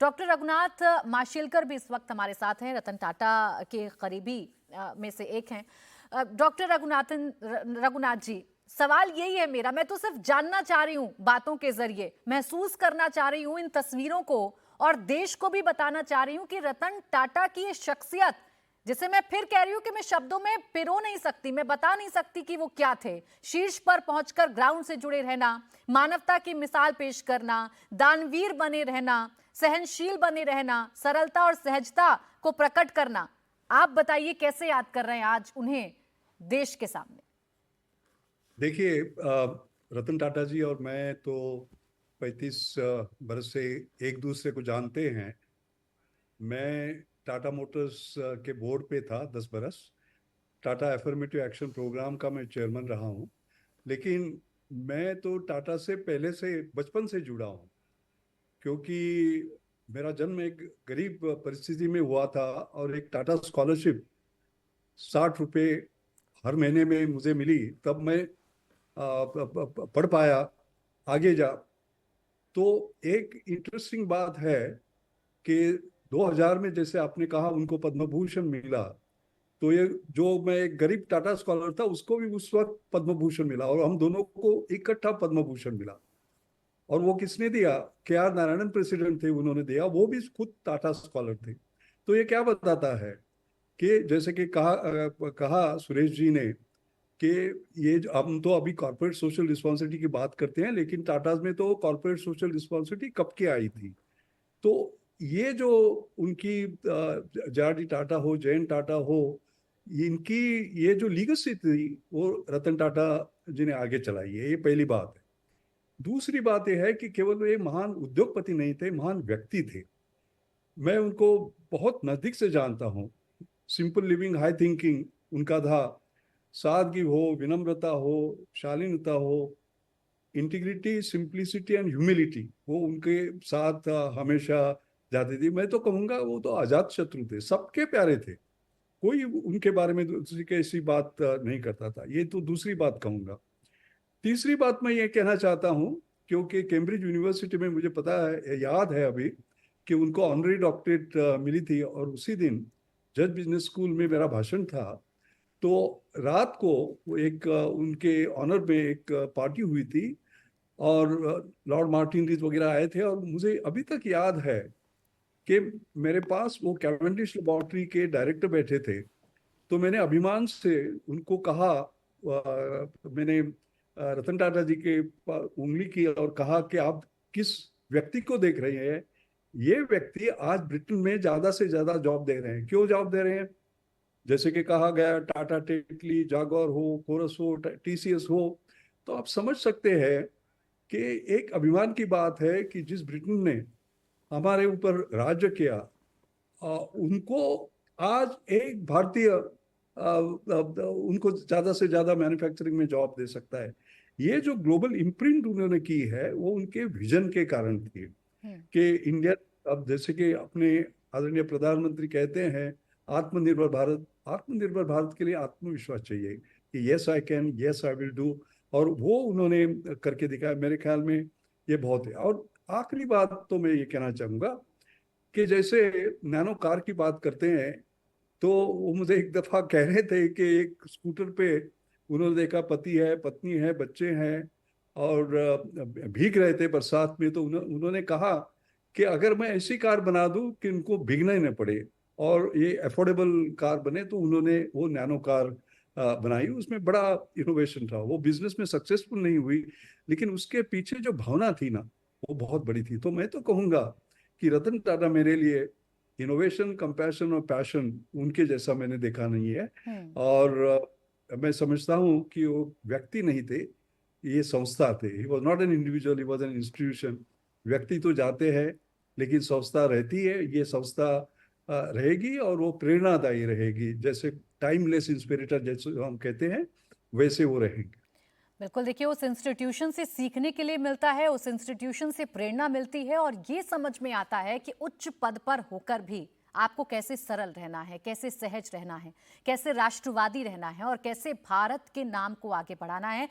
Doctor Raghunath Mashelkar भी इस वक्त हमारे साथ हैं, रतन टाटा के करीबी में से एक हैं। डॉक्टर रघुनाथ जी, सवाल यही है मेरा, मैं तो सिर्फ जानना चाह रही हूँ, बातों के जरिए महसूस करना चाह रही हूँ इन तस्वीरों को, और देश को भी बताना चाह रही हूँ कि रतन टाटा की ये शख्सियत, जिसे मैं फिर कह रही हूं कि मैं शब्दों में पिरो नहीं सकती, मैं बता नहीं सकती कि वो क्या थे। शीर्ष पर पहुंचकर ग्राउंड से जुड़े रहना, मानवता की मिसाल पेश करना, दानवीर बने रहना, सहनशील बने रहना, सरलता और सहजता को प्रकट करना। आप बताइए कैसे याद कर रहे हैं आज उन्हें देश के सामने। देखिए, रतन टाटा जी और मैं तो 35 बरस से एक दूसरे को जानते हैं। मैं टाटा मोटर्स के बोर्ड पे था 10 बरस। टाटा एफर्मेटिव एक्शन प्रोग्राम का मैं चेयरमैन रहा हूँ। लेकिन मैं तो टाटा से पहले से बचपन से जुड़ा हूँ, क्योंकि मेरा जन्म एक गरीब परिस्थिति में हुआ था और एक टाटा स्कॉलरशिप 60 रुपये हर महीने में मुझे मिली, तब मैं पढ़ पाया आगे जा। तो एक इंटरेस्टिंग बात है कि 2000 में जैसे आपने कहा उनको पद्म भूषण मिला, तो ये जो मैं एक गरीब टाटा स्कॉलर था उसको भी उस वक्त पद्म भूषण मिला और हम दोनों को इकट्ठा पद्म भूषण मिला। और वो किसने दिया? के आर नारायणन प्रेसिडेंट थे, उन्होंने दिया। वो भी खुद टाटा स्कॉलर थे। तो ये क्या बताता है कि जैसे कि कहा सुरेश जी ने कि ये हम तो अभी कॉर्पोरेट सोशल रिस्पॉन्सिबिलिटी की बात करते हैं, लेकिन टाटा में तो कॉर्पोरेट सोशल रिस्पॉन्सिबिलिटी कब के आई थी। तो ये जो उनकी जे.आर.डी. टाटा हो, जयंत टाटा हो, इनकी ये जो लीगेसी थी वो रतन टाटा जी ने आगे चलाई है। ये पहली बात है। दूसरी बात यह है कि केवल वे महान उद्योगपति नहीं थे, महान व्यक्ति थे। मैं उनको बहुत नजदीक से जानता हूँ। सिंपल लिविंग, हाई थिंकिंग उनका था। सादगी हो, विनम्रता हो, शालीनता हो, इंटीग्रिटी, सिंप्लिसिटी एंड ह्यूमिलिटी, वो उनके साथ हमेशा जाती थी। मैं तो कहूँगा वो तो अजात शत्रु थे, सबके प्यारे थे। कोई उनके बारे में दूसरी की ऐसी बात नहीं करता था। ये तो दूसरी बात कहूँगा। तीसरी बात मैं ये कहना चाहता हूँ, क्योंकि कैम्ब्रिज यूनिवर्सिटी में मुझे पता है, याद है अभी, कि उनको ऑनरी डॉक्टरेट मिली थी और उसी दिन जज बिजनेस स्कूल में मेरा भाषण था। तो रात को वो एक उनके ऑनर में एक पार्टी हुई थी और लॉर्ड मार्टिन रीज वगैरह आए थे। और मुझे अभी तक याद है कि मेरे पास वो कैवेंडिश लेबोरेटरी के डायरेक्टर बैठे थे। तो मैंने अभिमान से उनको कहा, मैंने रतन टाटा जी के उंगली की और कहा कि आप किस व्यक्ति को देख रहे हैं? ये व्यक्ति आज ब्रिटेन में ज्यादा से ज्यादा जॉब दे रहे हैं। क्यों जॉब दे रहे हैं? जैसे कि कहा गया, टाटा टेक्ली, जागौर हो, कोरस हो, टीसीएस हो। तो आप समझ सकते हैं कि एक अभिमान की बात है कि जिस ब्रिटेन ने हमारे ऊपर राज्य किया, उनको आज एक भारतीय उनको ज्यादा से ज्यादा मैन्युफैक्चरिंग में जॉब दे सकता है। ये जो ग्लोबल इम्प्रिंट उन्होंने की है वो उनके विजन के कारण थी कि इंडिया, अब जैसे कि अपने आदरणीय प्रधानमंत्री कहते हैं, आत्मनिर्भर भारत। आत्मनिर्भर भारत के लिए आत्मविश्वास चाहिए कि yes I can, yes I will do. और वो उन्होंने करके दिखाया। मेरे ख्याल में ये बहुत है। और आखिरी बात तो मैं ये कहना चाहूंगा कि जैसे नैनो कार की बात करते हैं, तो वो मुझे एक दफा कह रहे थे कि एक स्कूटर पे उन्होंने देखा पति है, पत्नी है, बच्चे हैं और भीग रहे थे बरसात में। तो उन्होंने कहा कि अगर मैं ऐसी कार बना दूं कि उनको भीगना ही न पड़े और ये अफोर्डेबल कार बने, तो उन्होंने वो नैनो कार बनाई। उसमें बड़ा इनोवेशन था। वो बिजनेस में सक्सेसफुल नहीं हुई, लेकिन उसके पीछे जो भावना थी ना, वो बहुत बड़ी थी। तो मैं तो कहूँगा कि रतन टाटा मेरे लिए इनोवेशन, कंपैशन और पैशन उनके जैसा मैंने देखा नहीं है। और मैं समझता हूँ कि वो व्यक्ति नहीं थे, ये संस्था थे। He was not an individual, he was an institution. व्यक्ति तो जाते हैं, लेकिन संस्था रहती है। ये संस्था रहेगी और वो प्रेरणादायी रहेगी। जैसे टाइमलेस इंस्पिरेटर जैसे हम कहते हैं, वैसे वो रहेंगे। बिल्कुल, देखिए उस इंस्टीट्यूशन से सीखने के लिए मिलता है, उस इंस्टीट्यूशन से प्रेरणा मिलती है, और ये समझ में आता है कि उच्च पद पर होकर भी आपको कैसे सरल रहना है, कैसे सहज रहना है, कैसे राष्ट्रवादी रहना है और कैसे भारत के नाम को आगे बढ़ाना है।